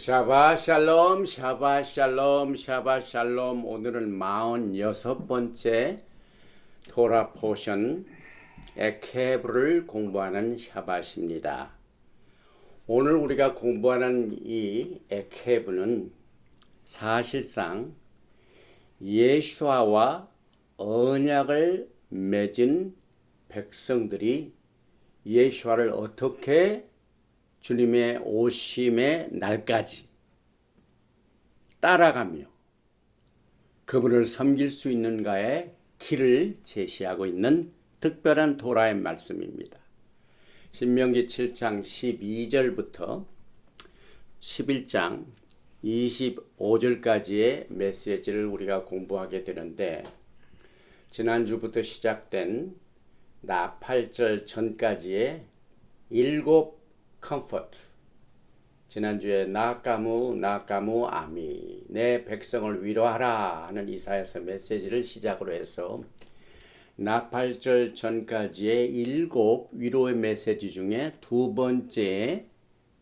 샤바샬롬 샤바샬롬 샤바샬롬. 오늘은 46번째 토라 포션 에케브를 공부하는 샤바십니다. 오늘 우리가 공부하는 이 에케브는 사실상 예수아와 언약을 맺은 백성들이 예수아를 어떻게 주님의 오심의 날까지 따라가며 그분을 섬길 수 있는가의 길을 제시하고 있는 특별한 토라의 말씀입니다. 신명기 7장 12절부터 11장 25절까지의 메시지를 우리가 공부하게 되는데, 지난주부터 시작된 나팔절 전까지의 7 컴포트, 지난주에 나까무 아미, 내 백성을 위로하라 하는 이사야서 메시지를 시작으로 해서 나팔절 전까지의 7 위로의 메시지 중에 두 번째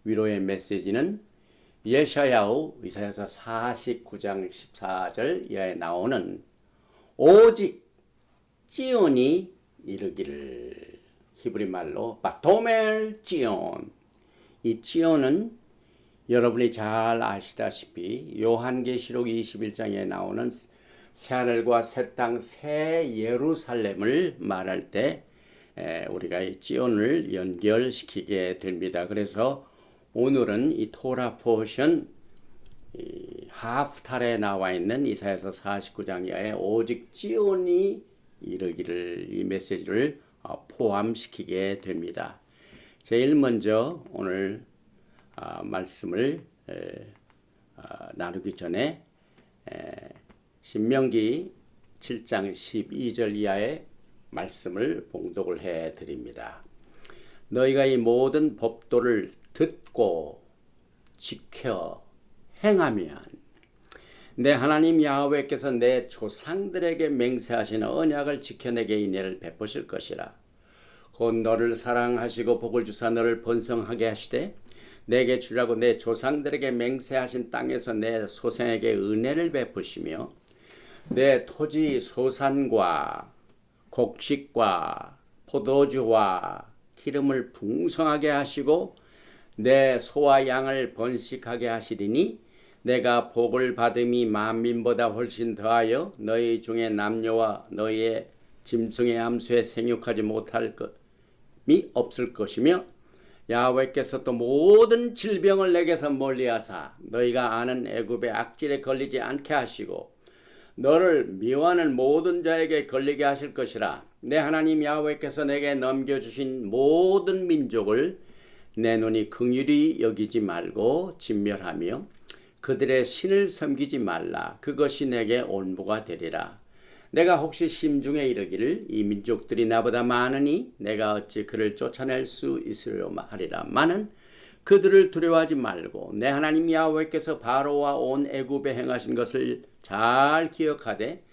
위로의 메시지는 예샤야후 이사야서 49장 14절 이하에 나오는 오직 찌온이 이르기를, 히브리 말로 바토멜 찌온. 이 찌온은 여러분이 잘 아시다시피 요한계시록 21장에 나오는 새하늘과 새 땅 새 예루살렘을 말할 때 우리가 이 찌온을 연결시키게 됩니다. 그래서 오늘은 이 토라 포션 하프탈에 나와 있는 이사야서 49장 이하에 오직 찌온이 이르기를, 이 메시지를 포함시키게 됩니다. 제일 먼저 오늘 말씀을 나누기 전에 신명기 7장 12절 이하의 말씀을 봉독을 해 드립니다. 너희가 이 모든 법도를 듣고 지켜 행하면 내 하나님 야훼께서 내 조상들에게 맹세하신 언약을 지켜내게 인애를 베푸실 것이라. 곧 너를 사랑하시고 복을 주사 너를 번성하게 하시되 내게 주라고 내 조상들에게 맹세하신 땅에서 내 소생에게 은혜를 베푸시며 내 토지 소산과 곡식과 포도주와 기름을 풍성하게 하시고 내 소와 양을 번식하게 하시리니 내가 복을 받음이 만민보다 훨씬 더하여 너희 중에 남녀와 너희의 짐승의 암수에 생육하지 못할 것이 없을 것이며 야훼께서 또 모든 질병을 내게서 멀리하사 너희가 아는 애굽의 악질에 걸리지 않게 하시고 너를 미워하는 모든 자에게 걸리게 하실 것이라. 내 하나님 야훼께서 내게 넘겨주신 모든 민족을 내 눈이 긍휼히 여기지 말고 진멸하며 그들의 신을 섬기지 말라. 그것이 내게 온무가 되리라. 내가 혹시 심중에 이르기를 이 민족들이 나보다 많으니 내가 어찌 그를 쫓아낼 수 있으려 하리라. 마는 그들을 두려워하지 말고 내 하나님 야훼께서 바로와 온 애굽에 행하신 것을 잘 기억하되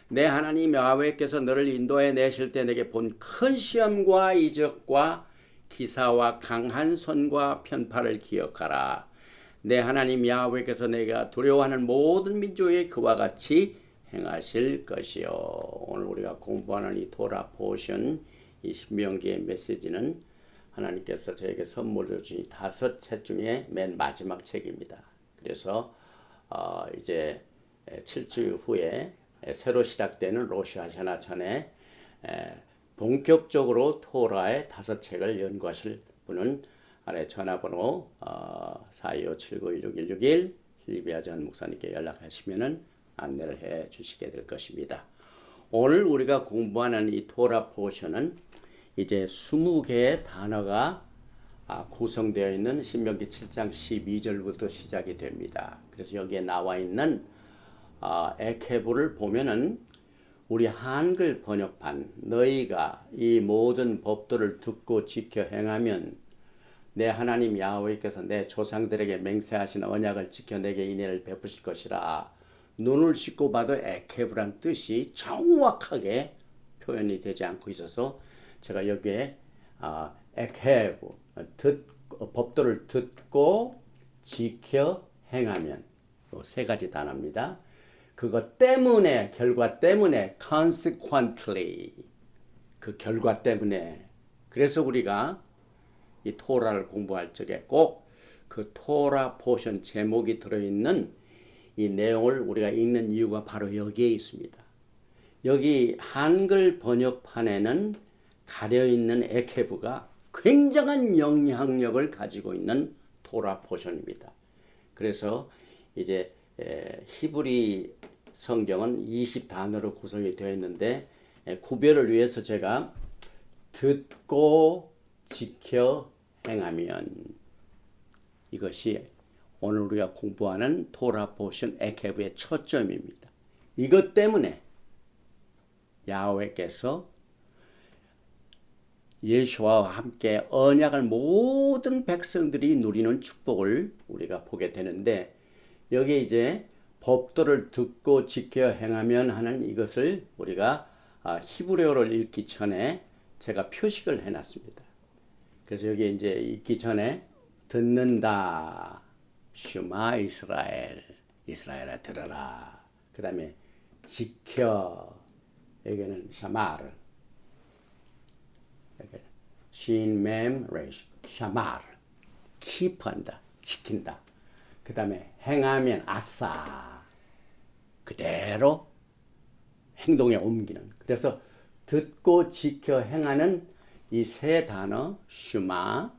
내 하나님 야훼께서 너를 인도해 내실 때 내게 본 큰 시험과 이적과 기사와 강한 손과 편파를 기억하라. 내 하나님 야훼께서 내가 두려워하는 모든 민족에 그와 같이 행하실 것이요. 오늘 우리가 공부하는 이 토라 포션, 이 신명기의 메시지는 하나님께서 저에게 선물로 주신 5책 중에 맨 마지막 책입니다. 그래서 이제 7주 후에 새로 시작되는 로시 하샤나 전에 본격적으로 토라의 5책을 연구하실 분은 아래 전화번호 4257916161 힐리비아 전 목사님께 연락하시면은 안내를 해 주시게 될 것입니다. 오늘 우리가 공부하는 이 토라 포션은 이제 20개의 단어가 구성되어 있는 신명기 7장 12절부터 시작이 됩니다. 그래서 여기에 나와 있는 에케브를 보면은 우리 한글 번역판, 너희가 이 모든 법도를 듣고 지켜 행하면 내 하나님 야훼께서 내 조상들에게 맹세하신 언약을 지켜 내게 인애를 베푸실 것이라. 눈을 씻고 봐도 에케브란 뜻이 정확하게 표현이 되지 않고 있어서 제가 여기에 에케브 법도를 듣고 지켜 행하면 요 세 가지 단어입니다. 그것 때문에 결과 때문에 consequently 그 결과 때문에 그래서 우리가 이 토라를 공부할 적에 꼭 그 토라 포션 제목이 들어있는 이 내용을 우리가 읽는 이유가 바로 여기에 있습니다. 여기 한글 번역판에는 가려있는 에케브가 굉장한 영향력을 가지고 있는 토라 포션입니다. 그래서 이제 히브리 성경은 20단어로 구성이 되어 있는데 구별을 위해서 제가 듣고 지켜 행하면 이것이 오늘 우리가 공부하는 토라 포션 에케브의 초점입니다. 이것 때문에 야훼께서 예수와 함께 언약을 모든 백성들이 누리는 축복을 우리가 보게 되는데 여기 이제 법도를 듣고 지켜 행하면 하는 이것을 우리가 히브리어를 읽기 전에 제가 표식을 해놨습니다. 그래서 여기 이제 읽기 전에 듣는다. 슈마 이스라엘. 이스라엘아 들어라. 그 다음에 지켜. 여기는 샤마르. 신, 맴, 레시. 샤마르. 키프한다. 지킨다. 그 다음에 행하면 아싸. 그대로 행동에 옮기는. 그래서 듣고 지켜 행하는 이 세 단어 슈마,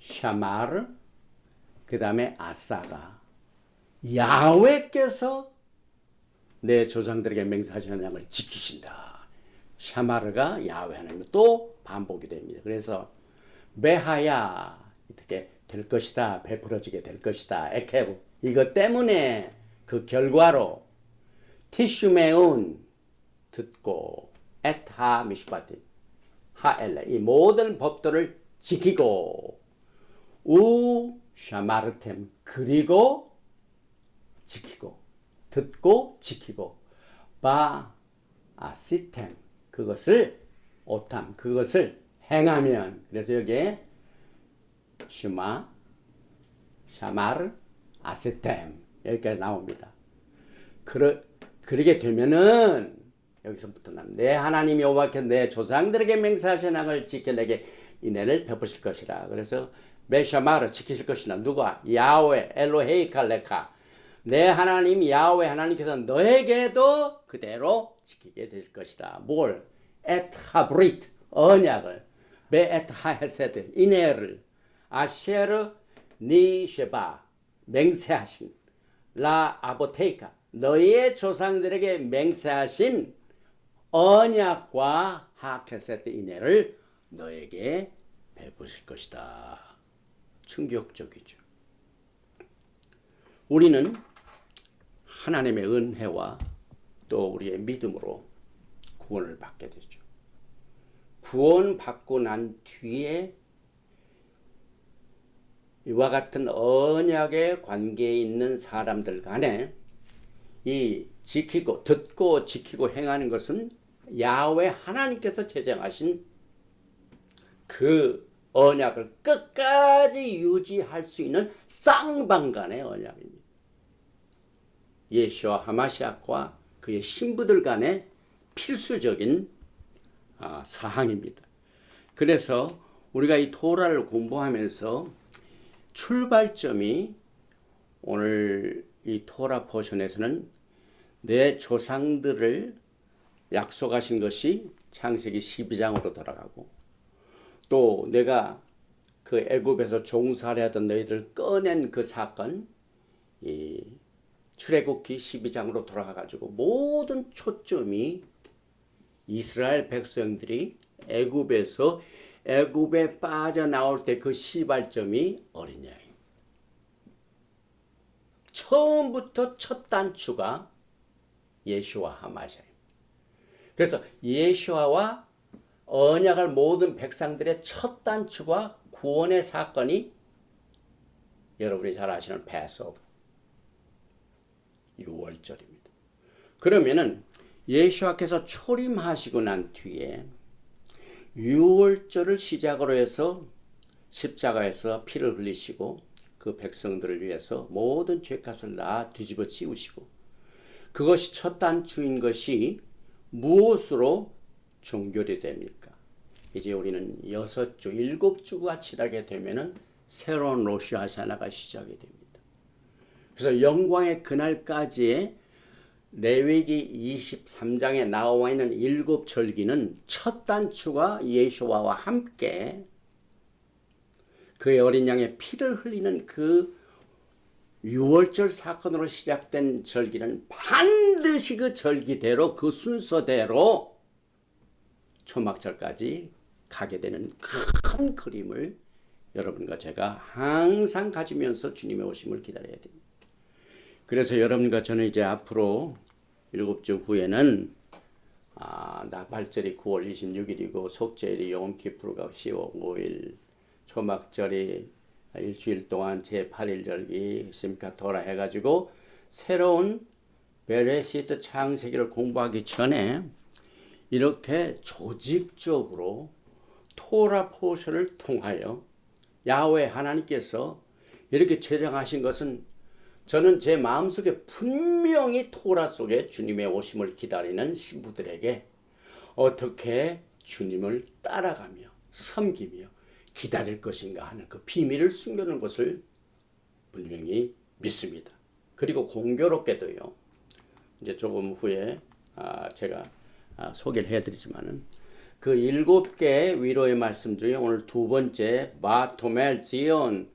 샤마르, 그 다음에 아싸가 야훼께서 내 조상들에게 맹세하신 언약을 지키신다. 샤마르가 야훼 하나님은 또 반복이 됩니다. 그래서 메하야 어떻게 될 것이다. 베풀어지게 될 것이다. 에케브 이것 때문에 그 결과로 티슈메운 듣고 에타 미슈바티 하엘레 이 모든 법도를 지키고 우 샤마르템 그리고 지키고 듣고 지키고 바 아시템 그것을 오탐 그것을 행하면 그래서 여기에 슈마 샤마르 아시템 여기까지 나옵니다. 그러게 되면은 여기서부터는 내 하나님 여호와께서 내 조상들에게 맹세하신 약을 지켜 내게 인애를 베푸실 것이라. 그래서 메샤마를 지키실 것이나 누가 야훼 엘로헤이 칼레카 내 하나님 야훼 하나님께서 너에게도 그대로 지키게 되실 것이다. 뭘? 에트하브리트 언약을 베에트하헤세드 인애를 아셰르 니쉐바 맹세하신 라 아보테이카 너희의 조상들에게 맹세하신 언약과 하케세트 인애를 너에게 베푸실 것이다. 충격적이죠. 우리는 하나님의 은혜와 또 우리의 믿음으로 구원을 받게 되죠. 구원받고 난 뒤에 이와 같은 언약의 관계에 있는 사람들 간에 이 지키고 듣고 지키고 행하는 것은 야훼 하나님께서 제정하신 그 언약을 끝까지 유지할 수 있는 쌍방간의 언약입니다. 예수와 하마시아과 그의 신부들 간의 필수적인 사항입니다. 그래서 우리가 이 토라를 공부하면서 출발점이 오늘 이 토라 포션에서는 내 조상들을 약속하신 것이 창세기 12장으로 돌아가고 또 내가 그 애굽에서 종살이 하던 너희들 꺼낸 그 사건 이 출애굽기 12장으로 돌아가 가지고 모든 초점이 이스라엘 백성들이 애굽에 빠져나올 때 그 시발점이 어린 양입니다. 처음부터 첫 단추가 예수와 하마시아입니다. 그래서 예수와 언약을 모든 백성들의 첫 단추가 구원의 사건이 여러분이 잘 아시는 패스오버 6월절입니다. 그러면은 예수께서 초림하시고 난 뒤에 6월절을 시작으로 해서 십자가에서 피를 흘리시고 그 백성들을 위해서 모든 죄값을 다 뒤집어 씌우시고 그것이 첫 단추인 것이 무엇으로 종결이 됩니까? 이제 우리는 6주, 7주가 지나게 되면은 새로운 로시 하샤나가 시작이 됩니다. 그래서 영광의 그날까지의 레위기 23장에 나와 있는 7절기는 첫 단추가 예수와와 함께 그의 어린 양의 피를 흘리는 그 6월절 사건으로 시작된 절기는 반드시 그 절기대로 그 순서대로 초막절까지 가게 되는 큰 그림을 여러분과 제가 항상 가지면서 주님의 오심을 기다려야 됩니다. 그래서 여러분과 저는 이제 앞으로 7주 후에는 나팔절이 9월 26일이고 속죄일이 용키푸르가 10월 5일, 초막절이 일주일 동안 제8일 절기 심카 토라 해가지고 새로운 베레시트 창세기를 공부하기 전에 이렇게 조직적으로 토라 포션을 통하여 야훼 하나님께서 이렇게 제정하신 것은 저는 제 마음속에 분명히 토라 속에 주님의 오심을 기다리는 신부들에게 어떻게 주님을 따라가며 섬기며 기다릴 것인가 하는 그 비밀을 숨겨놓은 것을 분명히 믿습니다. 그리고 공교롭게도요. 이제 조금 후에 제가 소개를 해드리지만은 그 7개의 위로의 말씀 중에 오늘 두 번째 바토멜 지온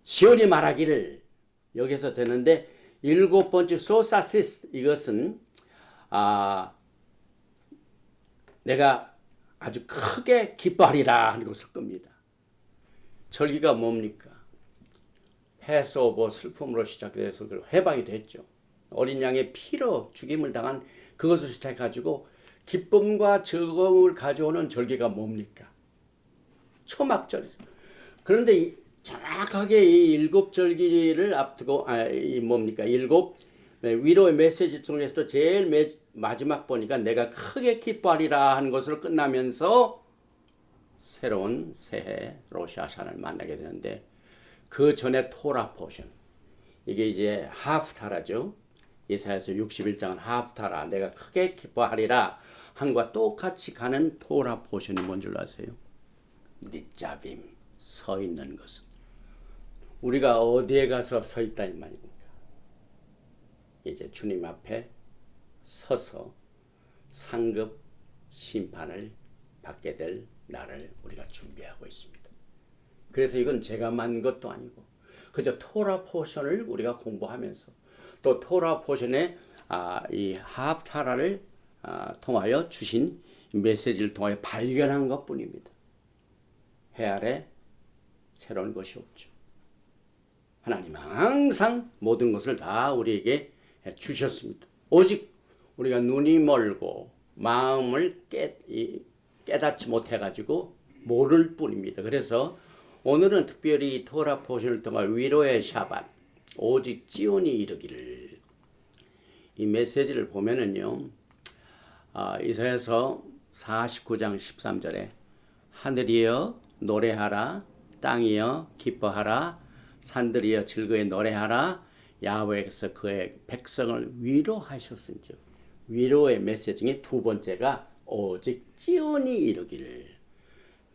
시온이 말하기를 여기서 되는데 7번째 소사시스 이것은 내가 아주 크게 기뻐하리라 하는 것을 겁니다. 절기가 뭡니까? 패스오버 슬픔으로 시작돼서 해방이 됐죠. 어린 양의 피로 죽임을 당한 그것을 시작해가지고 기쁨과 즐거움을 가져오는 절기가 뭡니까? 초막절이죠. 그런데 정확하게 이 7절기를 앞두고 이 뭡니까? 7 위로의 메시지 중에서도 제일 마지막 보니까 내가 크게 기뻐하리라 하는 것으로 끝나면서 새로운 새해 로시 하샤나를 만나게 되는데 그 전에 토라 포션 이게 이제 하프타라죠. 이사야서 61장은 하프타라 내가 크게 기뻐하리라 한과 똑같이 가는 토라 포션이 뭔 줄 아세요? 니짜빔 서 있는 것은 우리가 어디에 가서 서 있다 이 말입니까? 이제 주님 앞에 서서 상급 심판을 받게 될 날을 우리가 준비하고 있습니다. 그래서 이건 제가 만 것도 아니고 그저 토라 포션을 우리가 공부하면서 또 토라 포션의 이 하프타라를 통하여 주신 메시지를 통하여 발견한 것뿐입니다. 해 아래 새로운 것이 없죠. 하나님은 항상 모든 것을 다 우리에게 주셨습니다. 오직 우리가 눈이 멀고 마음을 깨닫지 못해가지고 모를 뿐입니다. 그래서 오늘은 특별히 토라 포션을 통한 위로의 샤밧 오직 지온이 이르기를 이 메시지를 보면은요 이사야서 49장 13절에 하늘이여 노래하라 땅이여 기뻐하라 산들이여 즐거이 노래하라 야훼께서 그의 백성을 위로하셨은즉 위로의 메시지 중에 두 번째가 오직 지온이 이르기를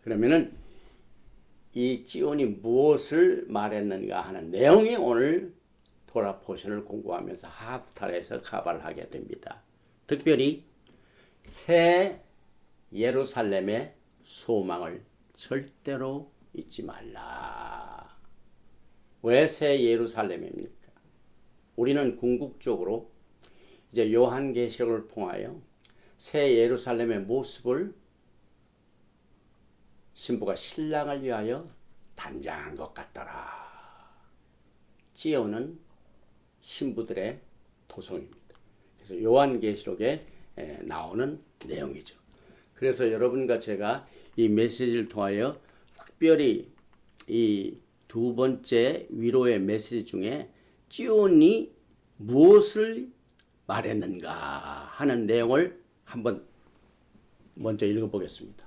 그러면은 이 지온이 무엇을 말했는가 하는 내용이 오늘 토라 포션을 공부하면서 하프타라에서 가발을 하게 됩니다. 특별히 새 예루살렘의 소망을 절대로 잊지 말라. 왜 새 예루살렘입니까? 우리는 궁극적으로 이제 요한계시록을 통하여 새 예루살렘의 모습을 신부가 신랑을 위하여 단장한 것 같더라. 지온은 신부들의 도성입니다. 그래서 요한계시록에 나오는 내용이죠. 그래서 여러분과 제가 이 메시지를 통하여 특별히 이 두 번째 위로의 메시지 중에 지온이 무엇을 말했는가 하는 내용을 한번 먼저 읽어보겠습니다.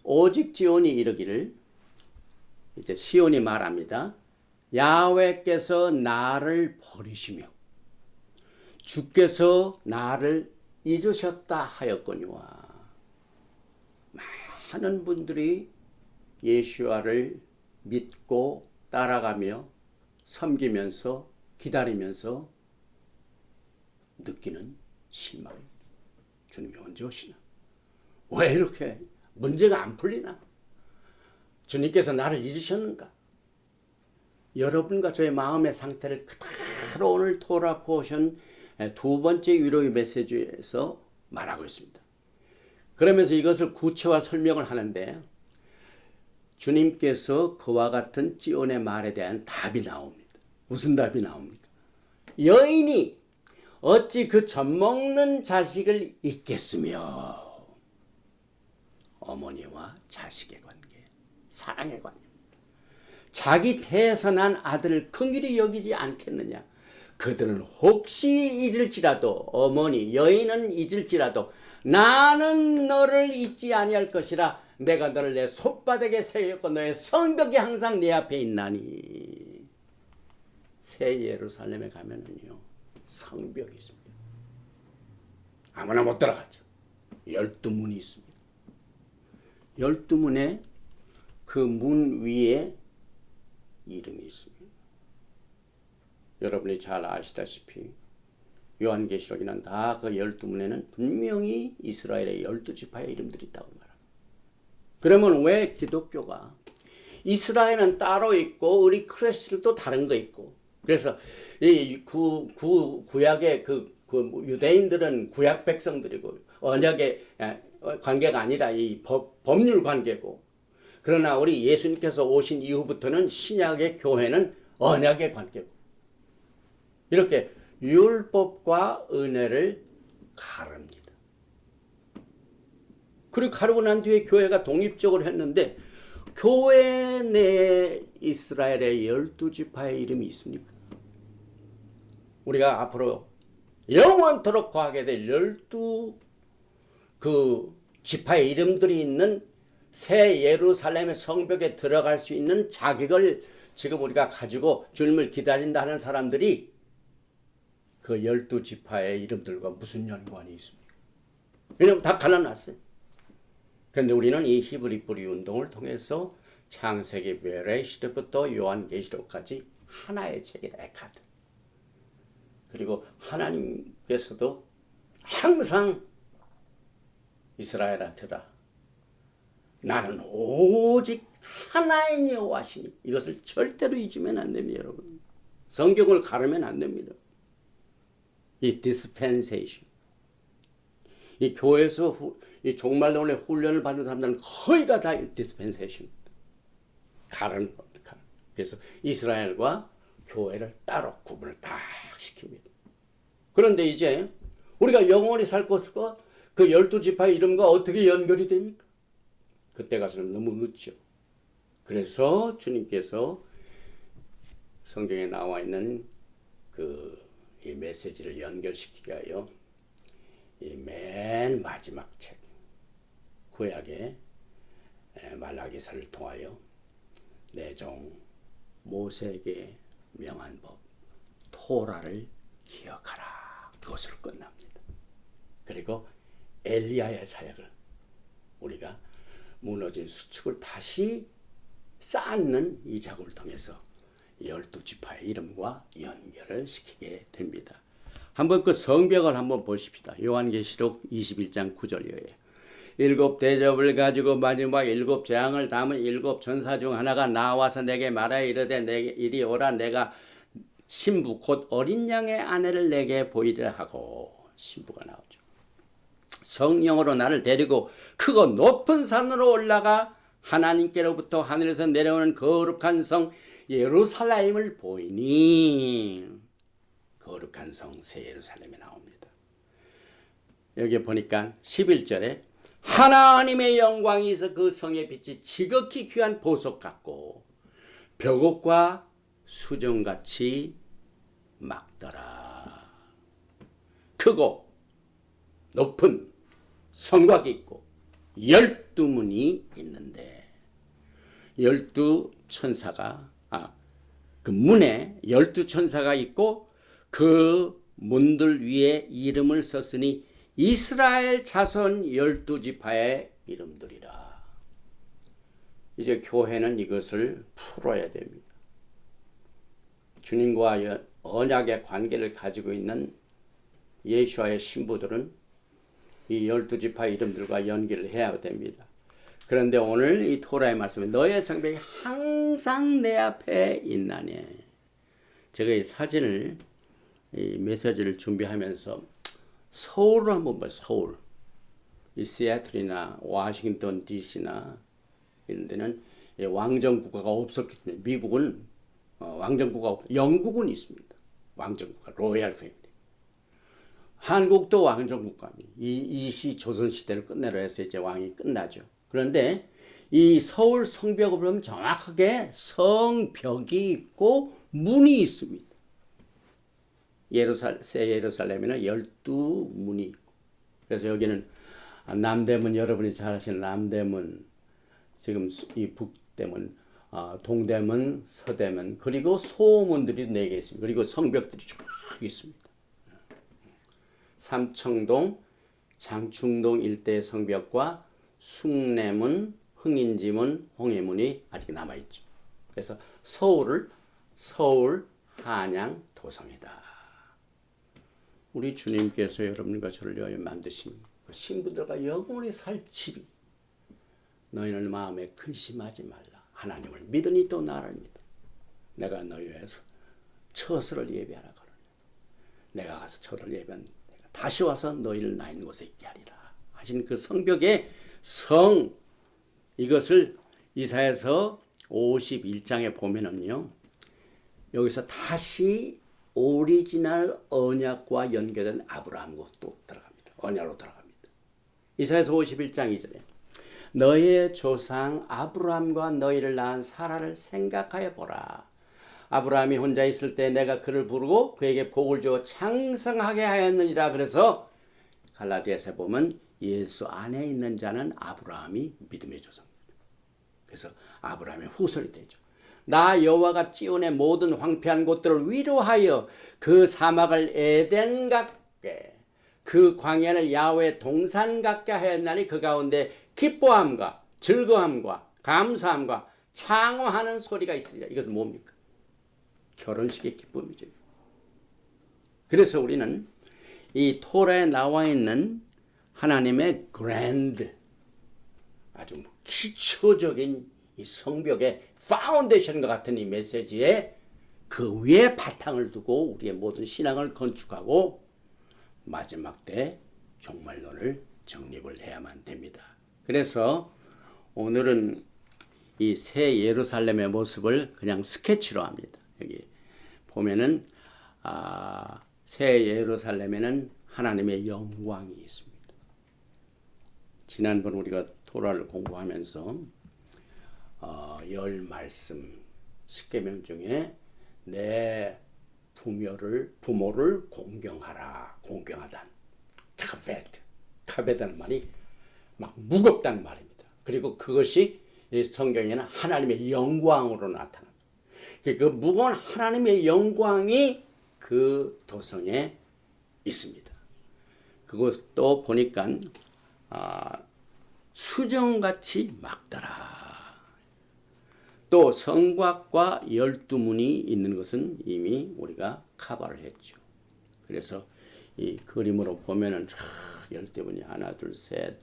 오직 지온이 이르기를 이제 시온이 말합니다. 야훼께서 나를 버리시며 주께서 나를 잊으셨다 하였거니와. 많은 분들이 예수와를 믿고 따라가며 섬기면서 기다리면서 느끼는 실망. 주님이 언제 오시나? 왜 이렇게 문제가 안 풀리나? 주님께서 나를 잊으셨는가? 여러분과 저의 마음의 상태를 그대로 오늘 토라 포션 두 번째 위로의 메시지에서 말하고 있습니다. 그러면서 이것을 구체화 설명을 하는데 주님께서 그와 같은 찌온의 말에 대한 답이 나옵니다. 무슨 답이 나옵니까? 여인이 어찌 그 젖먹는 자식을 잊겠으며. 어머니와 자식의 관계, 사랑의 관계. 자기 태에서 난 아들을 긍휼히 여기지 않겠느냐. 그들은 혹시 잊을지라도, 어머니 여인은 잊을지라도 나는 너를 잊지 아니할 것이라. 내가 너를 내 손바닥에 새겼고 너의 성벽이 항상 내 앞에 있나니. 새 예루살렘에 가면은요 성벽이 있습니다. 아무나 못 들어가죠. 12문이 있습니다. 12문에 그 문 위에 이름이 있습니다. 여러분이 잘 아시다시피 요한계시록에는 다 그 12문에는 분명히 이스라엘의 12지파의 이름들이 있다고 말합니다. 그러면 왜 기독교가 이스라엘은 따로 있고 우리 크리스천은 또 다른 거 있고, 그래서 이 구약의 그 유대인들은 구약 백성들이고 언약의 관계가 아니라 이 법률 관계고, 그러나 우리 예수님께서 오신 이후부터는 신약의 교회는 언약의 관계고, 이렇게 율법과 은혜를 가릅니다. 그리고 가르고 난 뒤에 교회가 독립적으로 했는데 교회 내에 이스라엘의 12지파의 이름이 있습니까? 우리가 앞으로 영원토록 거하게 될 12 그 지파의 이름들이 있는 새 예루살렘의 성벽에 들어갈 수 있는 자격을 지금 우리가 가지고 주님을 기다린다 하는 사람들이 그 12지파의 이름들과 무슨 연관이 있습니까? 왜냐하면 다 갈라놨어요. 그런데 우리는 이 히브리 뿌리 운동을 통해서 창세기 베레시트부터 요한계시록까지 하나의 책이다. 에카드. 그리고 하나님께서도 항상 이스라엘아 들으라. 나는 오직 하나인 여호와시니. 이것을 절대로 잊으면 안 됩니다, 여러분. 성경을 가르면 안 됩니다. 이 디스펜세이션. 이 교회에서 이 종말론의 훈련을 받은 사람들은 거의가 다 디스펜세이션. 가르는 겁니다. 그래서 이스라엘과 교회를 따로 구분을 딱 시킵니다. 그런데 이제 우리가 영원히 살 것과 그 12지파의 이름과 어떻게 연결이 됩니까? 그때 가서는 너무 늦죠. 그래서 주님께서 성경에 나와 있는 이 메시지를 연결시키기 위하여 이 맨 마지막 책 구약의 말라기서를 통하여 내 종 모세에게 명한 법 토라를 기억하라. 그것으로 끝납니다. 그리고 엘리야의 사역을 우리가 무너진 수축을 다시 쌓는 이 작업을 통해서 12지파의 이름과 연결을 시키게 됩니다. 한번 그 성벽을 한번 보십시다. 요한계시록 21장 9절이에요. 7 대접을 가지고 마지막 7 재앙을 담은 7 전사 중 하나가 나와서 내게 말하여 이르되 내게 이리 오라. 내가 신부 곧 어린 양의 아내를 내게 보이리라 하고. 신부가 나오죠. 성령으로 나를 데리고 크고 높은 산으로 올라가 하나님께로부터 하늘에서 내려오는 거룩한 성 예루살렘을 보이니. 거룩한 성 새 예루살렘이 나옵니다. 여기 보니까 11절에 하나님의 영광이 있어 그 성의 빛이 지극히 귀한 보석 같고 벽옥과 수정같이 막더라. 크고 높은 성곽이 있고 12문이 있는데 열두 천사가 그 문에 열두 천사가 있고 그 문들 위에 이름을 썼으니 이스라엘 자손 열두 지파의 이름들이라. 이제 교회는 이것을 풀어야 됩니다. 주님과 언약의 관계를 가지고 있는 예수와의 신부들은 이 열두 지파 이름들과 연결을 해야 됩니다. 그런데 오늘 이 토라의 말씀에 너의 성벽이 항상 내 앞에 있나니. 제가 이 사진을 이 메시지를 준비하면서 서울을 한번 봐요. 서울. 이 시애틀이나 워싱턴 DC나 이런 데는 왕정국가가 없었기 때문에 미국은 왕정국가가 없고 영국은 있습니다. 왕정국가 로얄 패밀리. 한국도 왕정국가입니다. 이시 조선시대를 끝내려 해서 이제 왕이 끝나죠. 그런데 이 서울 성벽을 보면 정확하게 성벽이 있고 문이 있습니다. 새 예루살렘에는 12문이 있고, 그래서 여기는 남대문, 여러분이 잘 아시는 남대문, 지금 이 북대문, 동대문, 서대문, 그리고 소문들이 4개 있습니다. 그리고 성벽들이 쭉 있습니다. 삼청동, 장충동 일대의 성벽과 숭례문, 흥인지문, 홍해문이 아직 남아있죠. 그래서 서울, 한양, 도성이다. 우리 주님께서 여러분과 저를 위하여 만드신 신부들과 영원히 살 집이, 너희는 마음에 근심하지 말라. 하나님을 믿으니 또 나를 믿어. 내가 너희 위해서 처소를 예비하라 그러니 내가 가서 처를 예비한 내가 다시 와서 너희를 나 있는 곳에 있게 하리라 하신 그 성벽의 성, 이것을 이사야서 51장에 보면은요, 여기서 다시 오리지널 언약과 연결된 아브라함과 또 들어갑니다. 언약으로 들어갑니다. 이사야서 51장 2절에 너희의 조상 아브라함과 너희를 낳은 사라를 생각하여 보라. 아브라함이 혼자 있을 때 내가 그를 부르고 그에게 복을 주어 창성하게 하였느니라. 그래서 갈라디아서에 보면 예수 안에 있는 자는 아브라함이 믿음의 조상입니다. 그래서 아브라함의 후손이 되죠. 나 여호와가 찌온의 모든 황폐한 곳들을 위로하여 그 사막을 에덴 같게 그 광야를 야훼 동산 같게 하였나니 그 가운데 기뻐함과 즐거움과 감사함과 창호하는 소리가 있으리라. 이것은 뭡니까? 결혼식의 기쁨이죠. 그래서 우리는 이 토라에 나와 있는 하나님의 그랜드, 아주 기초적인 이 성벽의 파운데이션과 같은 이 메시지에 그 위에 바탕을 두고 우리의 모든 신앙을 건축하고 마지막 때 종말론을 정립을 해야만 됩니다. 그래서 오늘은 이 새 예루살렘의 모습을 그냥 스케치로 합니다. 여기 보면은 새 예루살렘에는 하나님의 영광이 있습니다. 지난번 우리가 토라를 공부하면서 10말씀 10계명 중에 내 부모를 공경하라. 공경하다. 카베다는 말이 막 무겁다는 말입니다. 그리고 그것이 성경에는 하나님의 영광으로 나타납니다. 그 무거운 하나님의 영광이 그 도성에 있습니다. 그것도 보니까 수정같이 막더라. 또 성곽과 12문이 있는 것은 이미 우리가 커버를 했죠. 그래서 이 그림으로 보면은 12문이 하나 둘 셋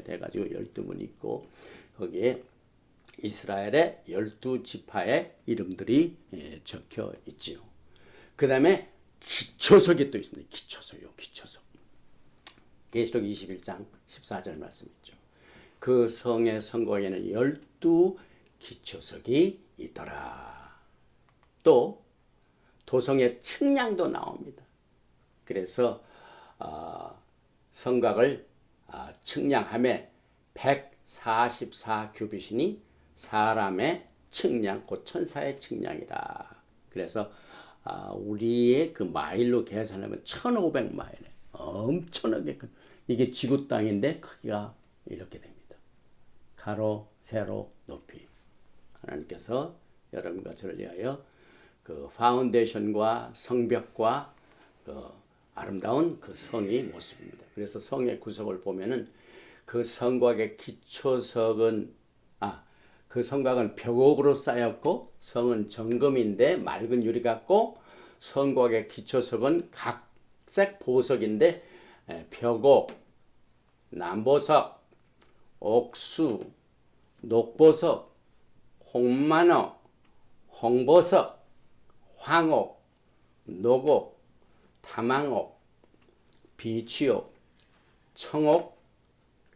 해가지고 12문이 있고 거기에 이스라엘의 12지파의 이름들이 적혀 있지요. 그 다음에 기초석이 또 있습니다. 기초석이요. 계시록 21장 14절 말씀 있죠. 그 성의 성곽에는 12 기초석이 있더라. 또 도성의 측량도 나옵니다. 그래서 성곽을 측량함에 144 규빗이니 사람의 측량, 곧 천사의 측량이다. 그래서 우리의 그 마일로 계산하면 1500마일에 엄청나게 큰, 이게 지구 땅인데 크기가 이렇게 됩니다. 가로, 세로, 높이. 하나님께서 여러분과 저를 위하여 그 파운데이션과 성벽과 그 아름다운 그 성의 모습입니다. 그래서 성의 구석을 보면은 그 성곽의 기초석은 그 성곽은 벽옥으로 쌓였고 성은 정금인데 맑은 유리 같고 성곽의 기초석은 각색 보석인데 벽옥, 남보석, 옥수, 녹보석, 홍만어, 홍보석, 황옥, 녹옥, 탐황옥, 비치옥, 청옥,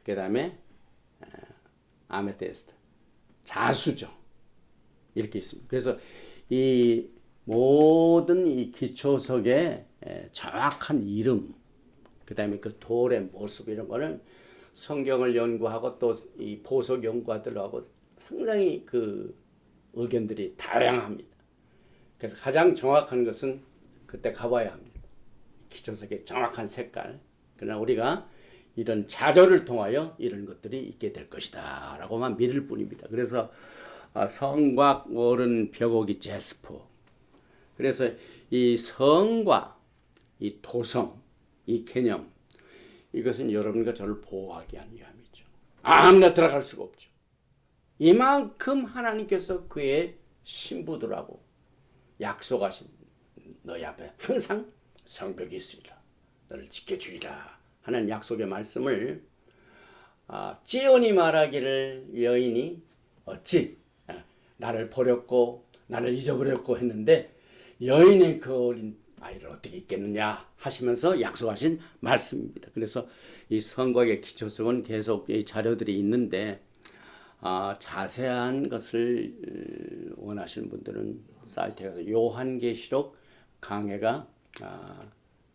그 다음에 아메테스트, 자수정 이렇게 있습니다. 그래서 이 모든 이 기초석의 정확한 이름, 그 다음에 그 돌의 모습 이런 거는 성경을 연구하고 또 이 보석 연구가들하고 상당히 그 의견들이 다양합니다. 그래서 가장 정확한 것은 그때 가봐야 합니다. 기초석의 정확한 색깔. 그러나 우리가 이런 자료를 통하여 이런 것들이 있게 될 것이다 라고만 믿을 뿐입니다. 그래서 성곽 오른 벽옥이 제스퍼. 그래서 이 성과 이 도성, 이 개념, 이것은 여러분과 저를 보호하기 위함이죠. 아무나 들어갈 수가 없죠. 이만큼 하나님께서 그의 신부들하고 약속하신 너희 앞에 항상 성벽이 있으리라. 너를 지켜주리라 하는 약속의 말씀을 찌온이 말하기를 여인이 어찌 나를 버렸고 나를 잊어버렸고 했는데 여인의 그 어린 아이를 어떻게 잊겠느냐 하시면서 약속하신 말씀입니다. 그래서 이 성곽의 기초석은 계속 이 자료들이 있는데 자세한 것을 원하시는 분들은 사이트에 가서 요한계시록 강해가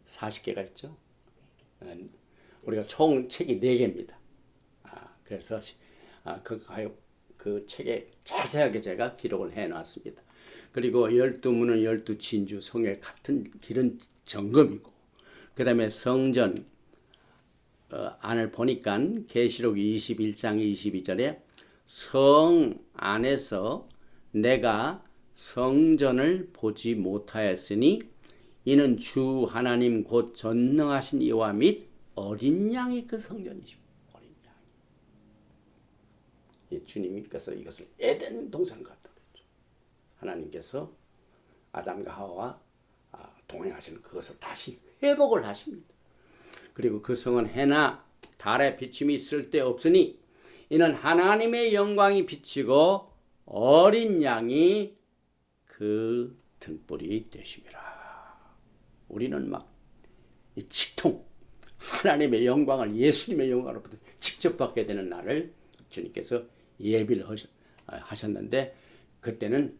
40개가 있죠. 우리가 총 책이 4개입니다. 그래서 그 책에 자세하게 제가 기록을 해놨습니다. 그리고 12문은 12진주 성의 같은 길은 정금이고 그 다음에 성전 안을 보니까 계시록 21장 22절에 성 안에서 내가 성전을 보지 못하였으니 이는 주 하나님 곧 전능하신 이와 및 어린 양이 그 성전이십니다. 어린 양이. 주님께서 이것을 에덴 동산 같다 그랬죠. 하나님께서 아담과 하와와 동행하시는 그것을 다시 회복을 하십니다. 그리고 그 성은 해나 달의 비침이 쓸데없으니 이는 하나님의 영광이 비치고 어린 양이 그 등불이 되심이라. 우리는 막 이 직통 하나님의 영광을 예수님의 영광으로부터 직접 받게 되는 날을 주님께서 예비를 하셨는데 그때는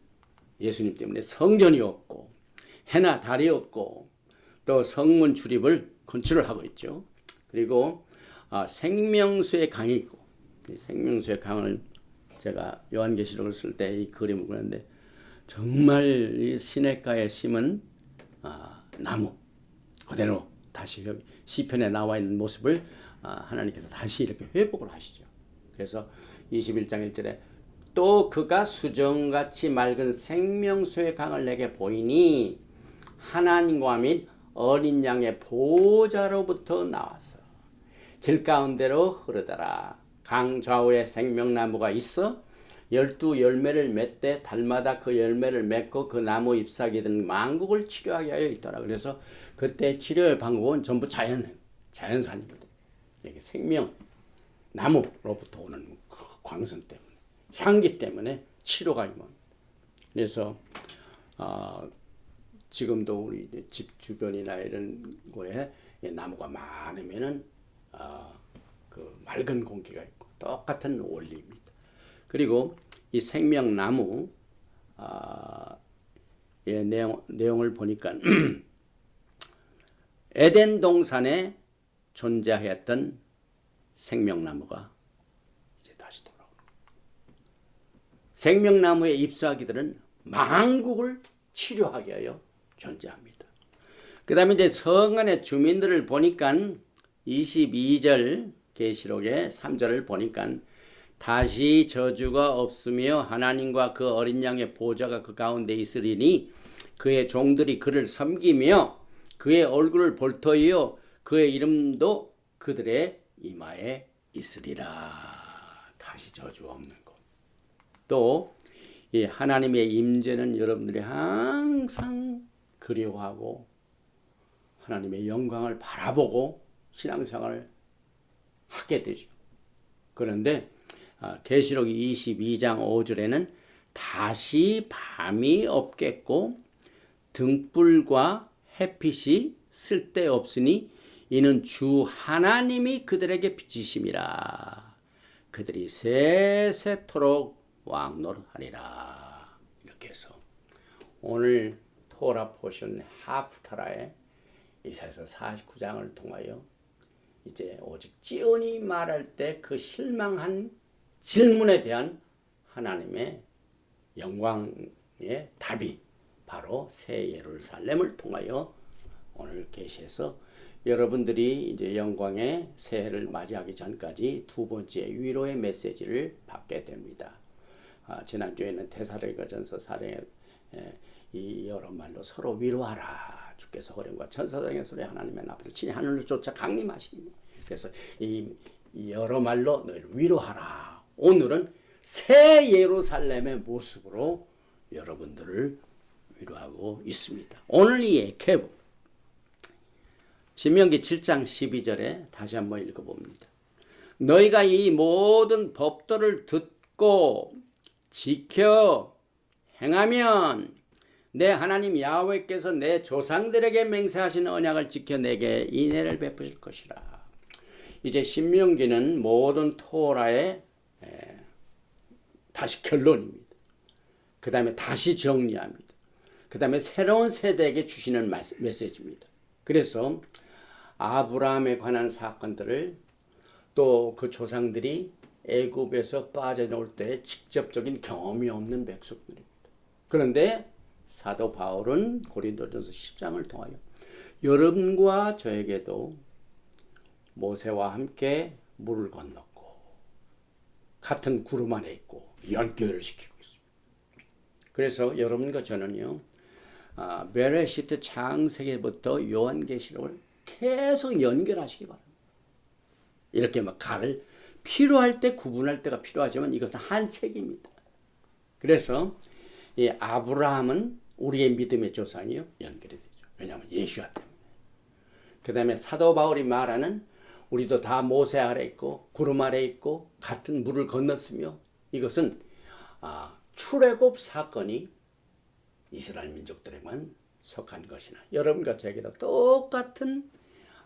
예수님 때문에 성전이 없고 해나 달이 없고 또 성문 출입을 건축을 하고 있죠. 그리고 생명수의 강이 있고 이 생명수의 강을 제가 요한계시록을 쓸 때 이 그림을 그렸는데 정말 이 시냇가에 심은 나무 그대로 다시 시편에 나와 있는 모습을 하나님께서 다시 이렇게 회복을 하시죠. 그래서 21장 1절에 또 그가 수정같이 맑은 생명수의 강을 내게 보이니 하나님과 및 어린 양의 보호자로부터 나와서 길 가운데로 흐르더라. 강 좌우에 생명나무가 있어 12열매를 맺되 달마다 그 열매를 맺고 그 나무 잎사귀 등 만국을 치료하게 하여 있더라. 그래서 그때 치료의 방법은 전부 자연산입니다. 이게 생명 나무로부터 오는 광선 때문에 향기 때문에 치료가 임합니다. 그래서 지금도 우리 집 주변이나 이런 거에 나무가 많으면은 그 맑은 공기가 있고 똑같은 원리입니다. 그리고 이 생명나무 내용을 보니까 에덴 동산에 존재하였던 생명나무가 이제 다시 돌아오는 거예요. 생명나무의 잎사귀들은 만국을 치료하게 하여 존재합니다. 그 다음에 이제 성 안의 주민들을 보니까 22절 계시록의 3절을 보니까 다시 저주가 없으며 하나님과 그 어린 양의 보좌가 그 가운데 있으리니 그의 종들이 그를 섬기며 그의 얼굴을 볼 터이요 그의 이름도 그들의 이마에 있으리라. 다시 저주 없는 것. 또 이 하나님의 임재는 여러분들이 항상 그리워하고 하나님의 영광을 바라보고 신앙생활을 하게 되죠. 그런데 계시록 22장 5절에는 다시 밤이 없겠고 등불과 햇빛이 쓸데없으니 이는 주 하나님이 그들에게 비치심이라. 그들이 세세토록 왕노릇하리라. 이렇게 해서 오늘 토라 포션 하프타라의 이사야서 49장을 통하여 이제 오직 지언이 말할 때 그 실망한 질문에 대한 하나님의 영광의 답이 바로 새 예루살렘을 통하여 오늘 계시해서 여러분들이 이제 영광의 새해를 맞이하기 전까지 두 번째 위로의 메시지를 받게 됩니다. 지난주에는 데살로니가전서 4장에 이 여러 말로 서로 위로하라. 주께서 호령과 천사장의 소리 하나님의 나라를 친히 하늘로 쫓아 강림하시니. 그래서 이 여러 말로 너희를 위로하라. 오늘은 새 예루살렘의 모습으로 여러분들을 위로하고 있습니다. 오늘 이 에케브 신명기 7장 12절에 다시 한번 읽어봅니다. 너희가 이 모든 법도를 듣고 지켜 행하면 내 하나님 야훼께서 내 조상들에게 맹세하신 언약을 지켜 내게 인애를 베푸실 것이라. 이제 신명기는 모든 토라의 다시 결론입니다. 그 다음에 다시 정리합니다. 그 다음에 새로운 세대에게 주시는 메시지입니다. 그래서 아브라함에 관한 사건들을 또 그 조상들이 애굽에서 빠져나올 때 직접적인 경험이 없는 백성들입니다. 그런데 사도 바울은 고린도전서 10장을 통하여 여러분과 저에게도 모세와 함께 물을 건넜고 같은 구름 안에 있고 연결을 시키고 있습니다. 그래서 여러분과 저는요, 베레시트 창세기부터 요한계시록을 계속 연결하시기 바랍니다. 이렇게 막 갈을 필요할 때 구분할 때가 필요하지만 이것은 한 책입니다. 그래서 이 아브라함은 우리의 믿음의 조상이요 연결이 되죠. 왜냐하면 예수와 때문에. 그 다음에 사도 바울이 말하는 우리도 다 모세 아래 있고 구름 아래 있고 같은 물을 건넜으며 이것은 출애굽 사건이 이스라엘 민족들에만 속한 것이나 여러분과 저에게도 똑같은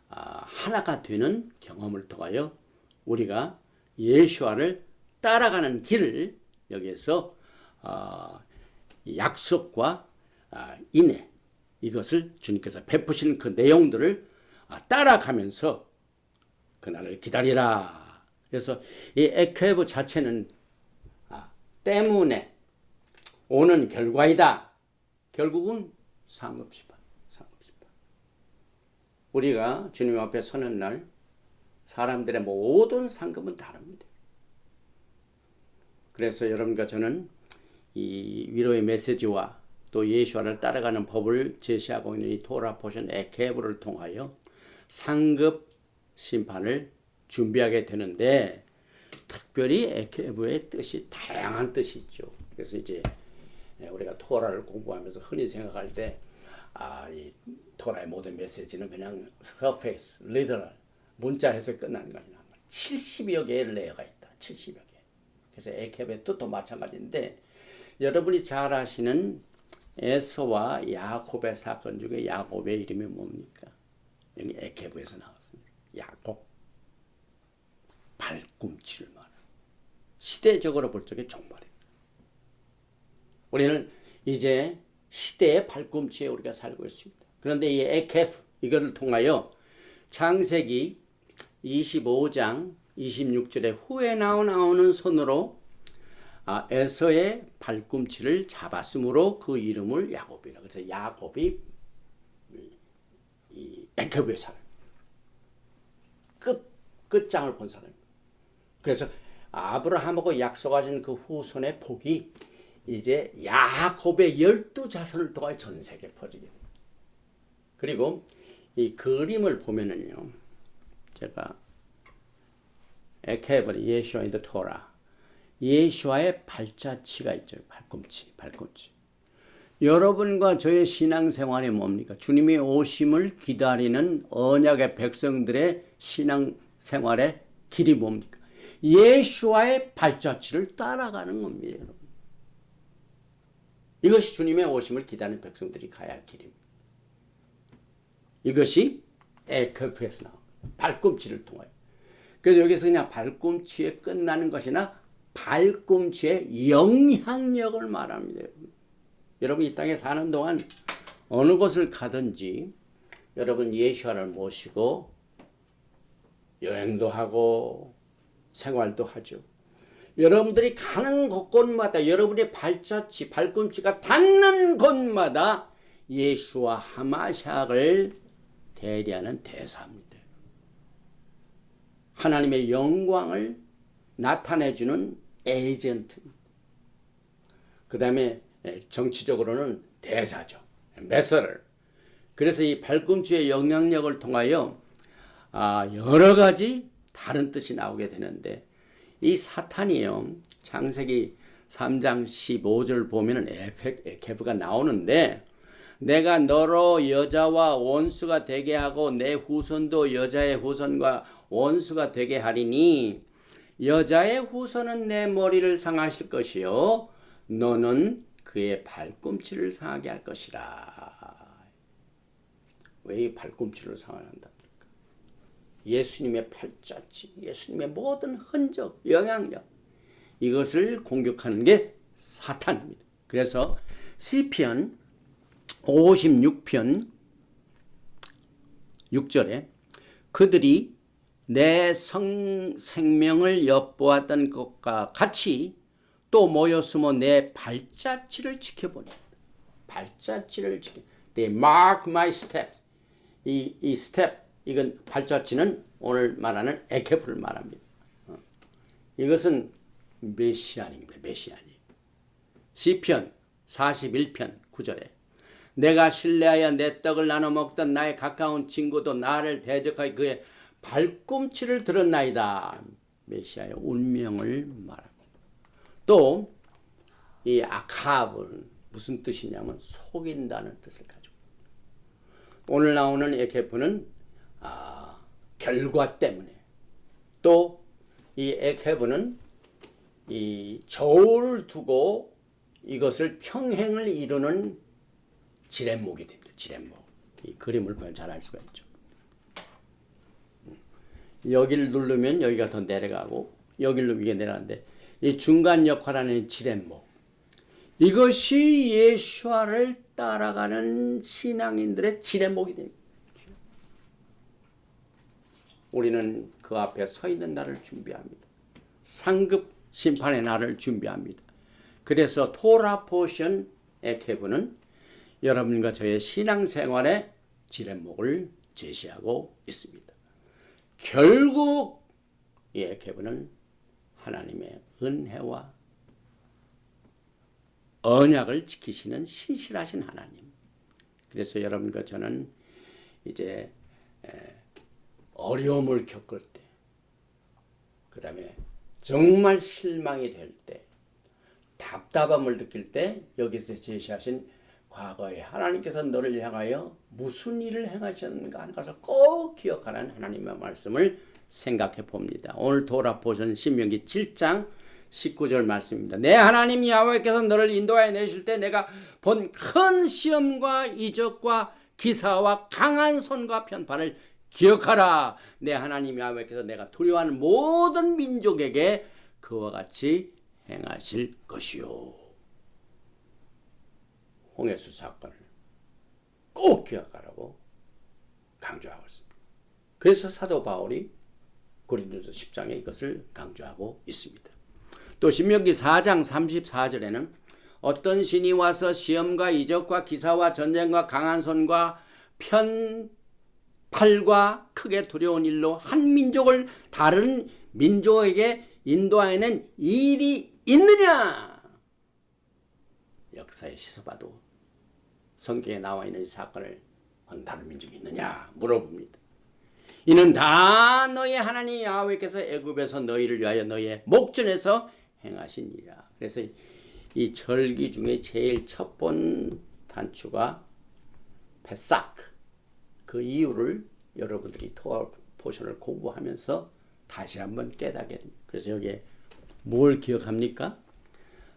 하나가 되는 경험을 통하여 우리가 예수와를 따라가는 길을 여기에서 약속과 인애 이것을 주님께서 베푸시는 그 내용들을 따라가면서 그날을 기다리라. 그래서 이 에케브 자체는 때문에 오는 결과이다. 결국은 상급심판. 우리가 주님 앞에 서는 날 사람들의 모든 상급은 다릅니다. 그래서 여러분과 저는 이 위로의 메시지와 또 예수와를 따라가는 법을 제시하고 있는 이 토라 포션 에케브를 통하여 상급 심판을 준비하게 되는데 특별히 에케브의 뜻이 다양한 뜻이 있죠. 그래서 이제 우리가 토라를 공부하면서 흔히 생각할 때 이 토라의 모든 메시지는 그냥 서페이스, 리더럴, 문자 해서 끝나는 거 아니라 70여 개의 레이어가 있다. 70여 개. 그래서 에케브의 뜻도 마찬가지인데 여러분이 잘 아시는 에서와 야곱의 사건 중에 야곱의 이름이 뭡니까? 여기 에케브에서 나왔습니다. 야곱. 발꿈치를 말하는 시대적으로 볼 적에 종말입니다. 우리는 이제 시대의 발꿈치에 우리가 살고 있습니다. 그런데 이 에케브 이것을 통하여 창세기 25장 26절에 후에 나오는 손으로 에서의 발꿈치를 잡았으므로 그 이름을 야곱이라. 그래서 야곱이 이 에케브의 사람. 끝장을 본 사람입니다. 그래서 아브라함하고 약속하신 그 후손의 복이 이제 야곱의 12자손을 통해 전 세계에 퍼지게 됩니다. 그리고 이 그림을 보면은요, 제가 에케브리 예슈아 인더 토라, 예수와의 발자취가 있죠. 발꿈치. 여러분과 저의 신앙생활이 뭡니까? 주님의 오심을 기다리는 언약의 백성들의 신앙생활의 길이 뭡니까? 예수와의 발자취를 따라가는 겁니다. 이것이 주님의 오심을 기다리는 백성들이 가야 할 길입니다. 이것이 에케브에서 나옵니다. 발꿈치를 통하여. 그래서 여기서 그냥 발꿈치에 끝나는 것이나 발꿈치의 영향력을 말합니다. 여러분 이 땅에 사는 동안 어느 곳을 가든지 여러분 예수와를 모시고 여행도 하고 생활도 하죠. 여러분들이 가는 곳곳마다 여러분의 발자취, 발꿈치가 닿는 곳마다 예수와 하마샥을 대리하는 대사입니다. 하나님의 영광을 나타내주는 에이전트. 그 다음에 정치적으로는 대사죠. 메서를. 그래서 이 발꿈치의 영향력을 통하여 여러 가지 다른 뜻이 나오게 되는데, 이 사탄이요, 창세기 3장 15절 보면은 에케브가 나오는데, 내가 너로 여자와 원수가 되게 하고 내 후손도 여자의 후손과 원수가 되게 하리니 여자의 후손은 내 머리를 상하실 것이요 너는 그의 발꿈치를 상하게 할 것이라. 왜 이 발꿈치를 상한다? 예수님의 팔자취, 예수님의 모든 흔적, 영향력, 이것을 공격하는 게 사탄입니다. 그래서 시편 56편 6절에 그들이 내 생명을 엿보았던 것과 같이 또 모여 숨어 내 발자취를 지켜보니, 발자취를 지켜. They mark my steps. 이 스텝, 이건 발자취는 오늘 말하는 에케프를 말합니다. 이것은 메시안입니다. 메시안이. 시편 41편 9절에 내가 신뢰하여 내 떡을 나눠 먹던 나의 가까운 친구도 나를 대적하여 그의 발꿈치를 들었나이다. 메시아의 운명을 말합니다. 또 이 아카브는 무슨 뜻이냐면 속인다는 뜻을 가지고, 오늘 나오는 에케프는 결과 때문에, 또 이 에케브는 이 저울을 두고 이것을 평행을 이루는 지렛목이 됩니다. 지렛목. 이 그림을 보면 잘 알 수가 있죠. 여기를 누르면 여기가 더 내려가고 여기를 누르면 이게 내려가는데, 이 중간 역할하는 지렛목, 이것이 예수와를 따라가는 신앙인들의 지렛목이 됩니다. 우리는 그 앞에 서 있는 날을 준비합니다. 상급 심판의 날을 준비합니다. 그래서 토라 포션 에케브는 여러분과 저의 신앙생활의 지렛목을 제시하고 있습니다. 결국 이 에케브는 하나님의 은혜와 언약을 지키시는 신실하신 하나님. 그래서 여러분과 저는 이제 어려움을 겪을 때, 그 다음에 정말 실망이 될 때, 답답함을 느낄 때, 여기서 제시하신 과거에 하나님께서 너를 향하여 무슨 일을 행하셨는가 하는 것을 꼭 기억하라는 하나님의 말씀을 생각해 봅니다. 오늘 돌아보신 신명기 7장 19절 말씀입니다. 내 하나님 야훼께서 너를 인도하여 내실 때 내가 본 큰 시험과 이적과 기사와 강한 손과 편파를 기억하라. 내 하나님 야훼께서 내가 두려워하는 모든 민족에게 그와 같이 행하실 것이요. 홍해수 사건을 꼭 기억하라고 강조하고 있습니다. 그래서 사도 바울이 고린도서 10장에 이것을 강조하고 있습니다. 또 신명기 4장 34절에는 어떤 신이 와서 시험과 이적과 기사와 전쟁과 강한 손과 편팔과 크게 두려운 일로 한 민족을 다른 민족에게 인도하에는 일이 있느냐? 역사에 시서봐도 성경에 나와 있는 이 사건을 다른 민족이 있느냐 물어봅니다. 이는 다 너의 하나님 야훼께서 애굽에서 너희를 위하여 너희의 목전에서 행하신 일이라. 그래서 이 절기 중에 제일 첫 번 단추가 베삭. 그 이유를 여러분들이 토라 포션을 공부하면서 다시 한번 깨닫게 됩니다. 그래서 여기에 뭘 기억합니까?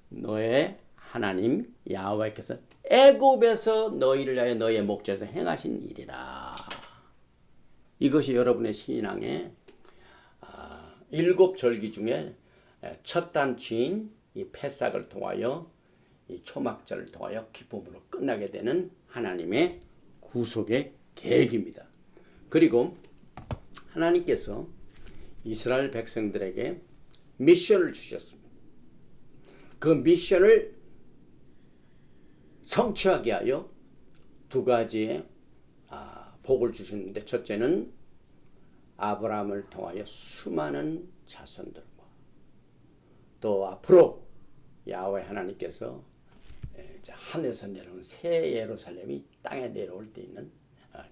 너의 하나님 야훼께서 애굽에서 너희를 위하여 너희의 목전에서 행하신 일이라. 이것이 여러분의 신앙의 7절기 중에 첫 단추인 이 패삭을 통하여 이 초막절을 통하여 기쁨으로 끝나게 되는 하나님의 구속의 계획입니다. 그리고 하나님께서 이스라엘 백성들에게 미션을 주셨습니다. 그 미션을 성취하게 하여 두 가지의 복을 주셨는데, 첫째는 아브라함을 통하여 수많은 자손들과, 또 앞으로 야훼 하나님께서 하늘에서 내려온 새 예루살렘이 땅에 내려올 때 있는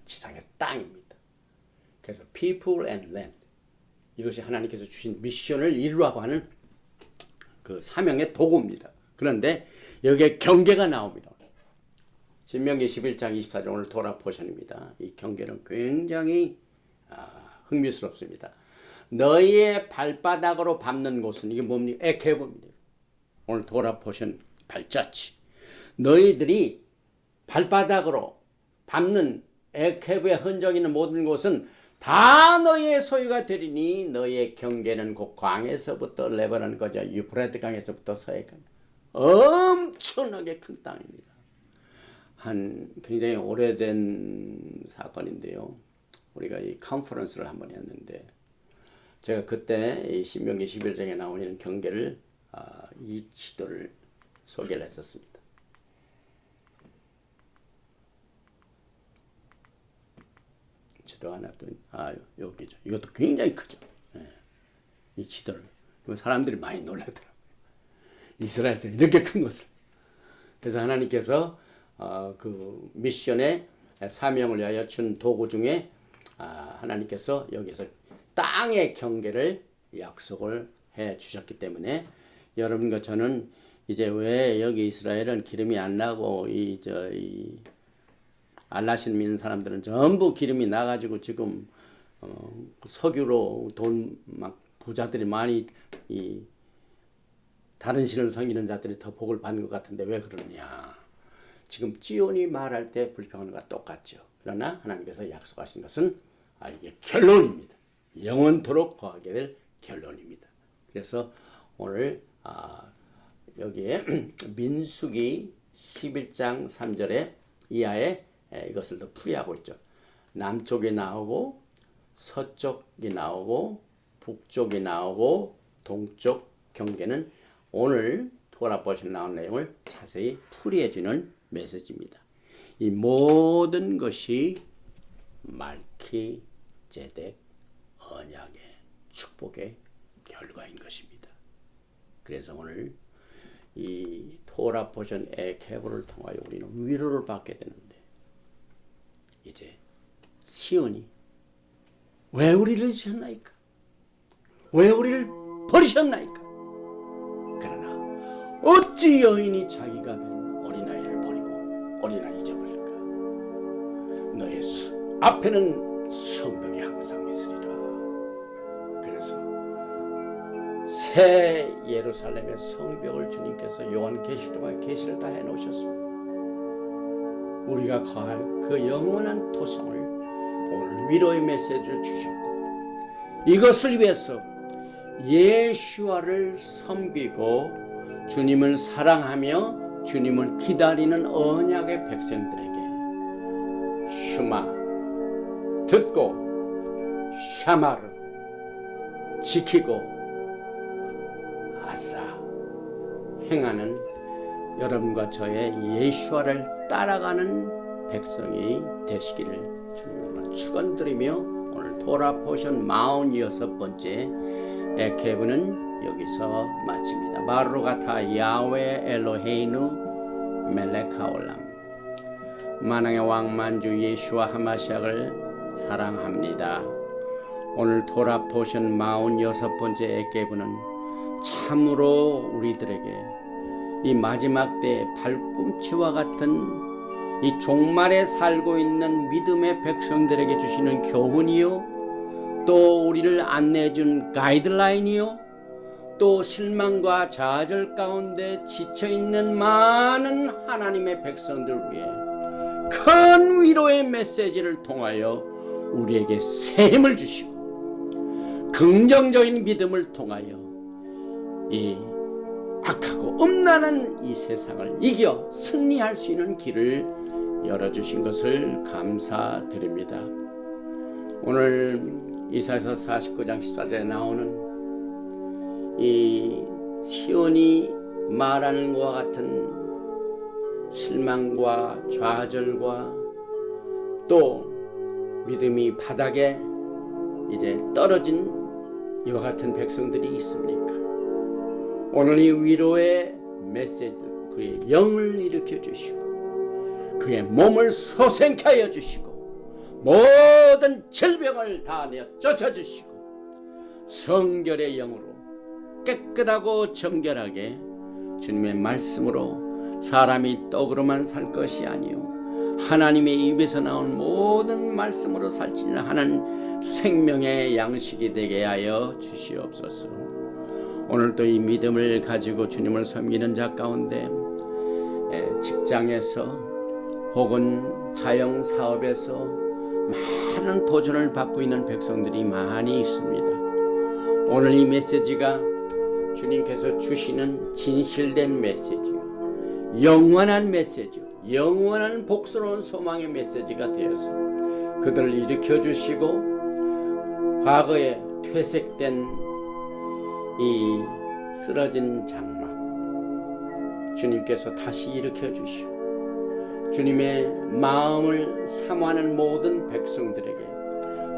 지상의 땅입니다. 그래서 people and land, 이것이 하나님께서 주신 미션을 이루라고 하는 그 사명의 도구입니다. 그런데 여기에 경계가 나옵니다. 신명기 11장 24절 오늘 토라 포션입니다. 이 경계는 굉장히 흥미스럽습니다. 너희의 발바닥으로 밟는 곳은, 이게 뭡니까? 에케브입니다. 오늘 토라 포션 발자취. 너희들이 발바닥으로 밟는 에케브의 흔적이 있는 모든 곳은 다 너희의 소유가 되리니 너희의 경계는 곧 광에서부터 레바논 거저 유프라테 강에서부터 서해까지 엄청나게 큰 땅입니다. 한 굉장히 오래된 사건인데요. 우리가 이 컨퍼런스를 한번 했는데, 제가 그때 이 신명기 11장에 나오는 경계를 이 지도를 소개를 했었습니다. 지도 하나 또 여기죠. 이것도 굉장히 크죠. 네. 이 지도를 사람들이 많이 놀라더라고요. 이스라엘들이 이렇게 큰 것을. 그래서 하나님께서 그 미션의 사명을 위하여 준 도구 중에 하나님께서 여기서 땅의 경계를 약속을 해 주셨기 때문에, 여러분과 저는 이제 왜 여기 이스라엘은 기름이 안 나고 이 알라신 믿는 사람들은 전부 기름이 나가지고 지금 석유로 돈 막 부자들이 많이 다른 신을 섬기는 자들이 더 복을 받는 것 같은데 왜 그러느냐? 지금 찌온이 말할 때 불평하는 것과 똑같죠. 그러나 하나님께서 약속하신 것은 이게 결론입니다. 영원토록 거하게 될 결론입니다. 그래서 오늘 여기에 민수기 11장 3절에 이하에 이것을 더 풀이하고 있죠. 남쪽이 나오고 서쪽이 나오고 북쪽이 나오고 동쪽 경계는 오늘 토라 포션에 나온 내용을 자세히 풀이해주는 메시지입니다. 이 모든 것이 말키제덱 언약의 축복의 결과인 것입니다. 그래서 오늘 이 토라 포션의 계보를 통하여 우리는 위로를 받게 되는데, 이제 시온이 왜 우리를 잊으셨나이까? 왜 우리를 버리셨나이까? 그러나 어찌 여인이 자기가 된 어린아이를 버리고 어린아이 잊어버릴까? 너의 앞에는 성벽이 항상 있으리라. 그래서 새 예루살렘의 성벽을 주님께서 요한계시록에 계시를 다 해놓으셨습니다. 우리가 거할 그 영원한 토성을 오늘 위로의 메시지를 주셨고, 이것을 위해서 예수와를 섬기고 주님을 사랑하며 주님을 기다리는 언약의 백성들에게 슈마 듣고 샤마르 지키고 아싸 행하는 여러분과 저의 예수와를 따라가는 백성이 되시기를 주님으로 축원드리며, 오늘 토라 포션 46번째 에케브는 여기서 마칩니다. 바루가타 야훼 엘로헤이누 멜렉하올람. 만왕의 왕 만주 예수와 하마시약을 사랑합니다. 오늘 토라 포션 46번째 에케브는 참으로 우리들에게 이 마지막 때의 발꿈치와 같은 이 종말에 살고 있는 믿음의 백성들에게 주시는 교훈이요, 또 우리를 안내해준 가이드라인이요, 또 실망과 좌절 가운데 지쳐있는 많은 하나님의 백성들 위해 큰 위로의 메시지를 통하여 우리에게 새 힘을 주시고 긍정적인 믿음을 통하여 이 악하고 음란한 이 세상을 이겨 승리할 수 있는 길을 열어주신 것을 감사드립니다. 오늘 이사야서 49장 14절에 나오는 이 시온이 말하는 것과 같은 실망과 좌절과 또 믿음이 바닥에 이제 떨어진 이와 같은 백성들이 있습니까? 오늘 이 위로의 메시지, 그의 영을 일으켜 주시고 그의 몸을 소생케 하여 주시고 모든 질병을 다 내어 쫓아 주시고 성결의 영으로 깨끗하고 정결하게 주님의 말씀으로 사람이 떡으로만 살 것이 아니요 하나님의 입에서 나온 모든 말씀으로 살지니라 하는 생명의 양식이 되게 하여 주시옵소서. 오늘도 이 믿음을 가지고 주님을 섬기는 자 가운데 직장에서 혹은 자영사업에서 많은 도전을 받고 있는 백성들이 많이 있습니다. 오늘 이 메시지가 주님께서 주시는 진실된 메시지요, 영원한 메시지요, 영원한 복스러운 소망의 메시지가 되어서 그들을 일으켜 주시고 과거에 퇴색된 이 쓰러진 장막 주님께서 다시 일으켜 주시고 주님의 마음을 사모하는 모든 백성들에게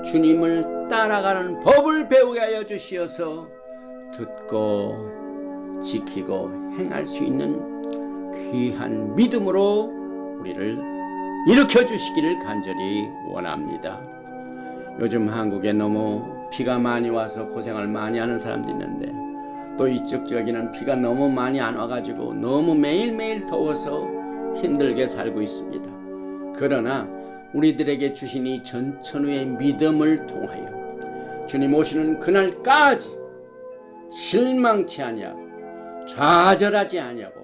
주님을 따라가는 법을 배우게 하여 주시어서 듣고 지키고 행할 수 있는 귀한 믿음으로 우리를 일으켜 주시기를 간절히 원합니다. 요즘 한국에 너무 비가 많이 와서 고생을 많이 하는 사람도 있는데 또 이쪽 지역에는 비가 너무 많이 안 와가지고 너무 매일매일 더워서 힘들게 살고 있습니다. 그러나 우리들에게 주신 이 전천후의 믿음을 통하여 주님 오시는 그날까지 실망치 아니하고 좌절하지 아니하고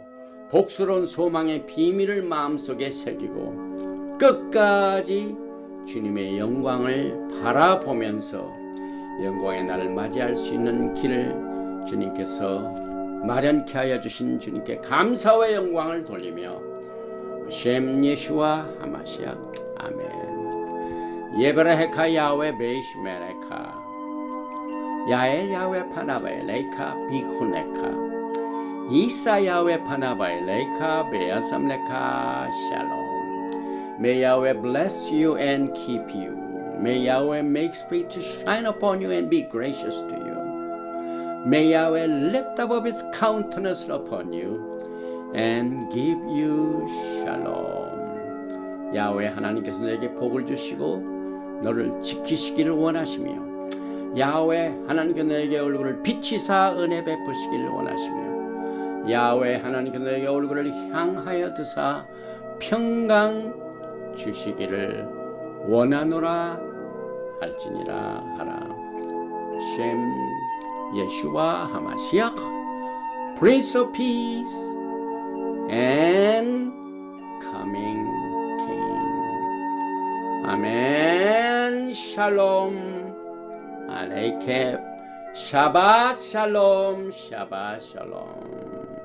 복스러운 소망의 비밀을 마음속에 새기고 끝까지 주님의 영광을 바라보면서 영광의 날을 맞이할 수 있는 길을 주님께서 마련케 하여 주신 주님께 감사와 영광을 돌리며 셴 예수와 하마시아 아멘. 예브라헤카 야훼 베이시메레카 야엘 야훼 파나바에 레이카 비쿠네카 이사 야훼 파나바에 레이카 베야삼레카 샬롬. May Yahweh bless you and keep you. May Yahweh make his face to shine upon you and be gracious to you. May Yahweh lift up his countenance upon you and give you shalom. 야훼 하나님께서 너에게 복을 주시고 너를 지키시기를 원하시며 야훼 하나님께서 너에게 얼굴을 비치사 은혜 베푸시기를 원하시며 야훼 하나님께서 너에게 얼굴을 향하여 드사 평강 주시기를 원하노라 할지니라 하라. 셴 예수와 하마시아 Prince of Peace and Coming King. 아멘. 샬롬 알레이케 샤ባት 샬롬 샤ባት 샬롬.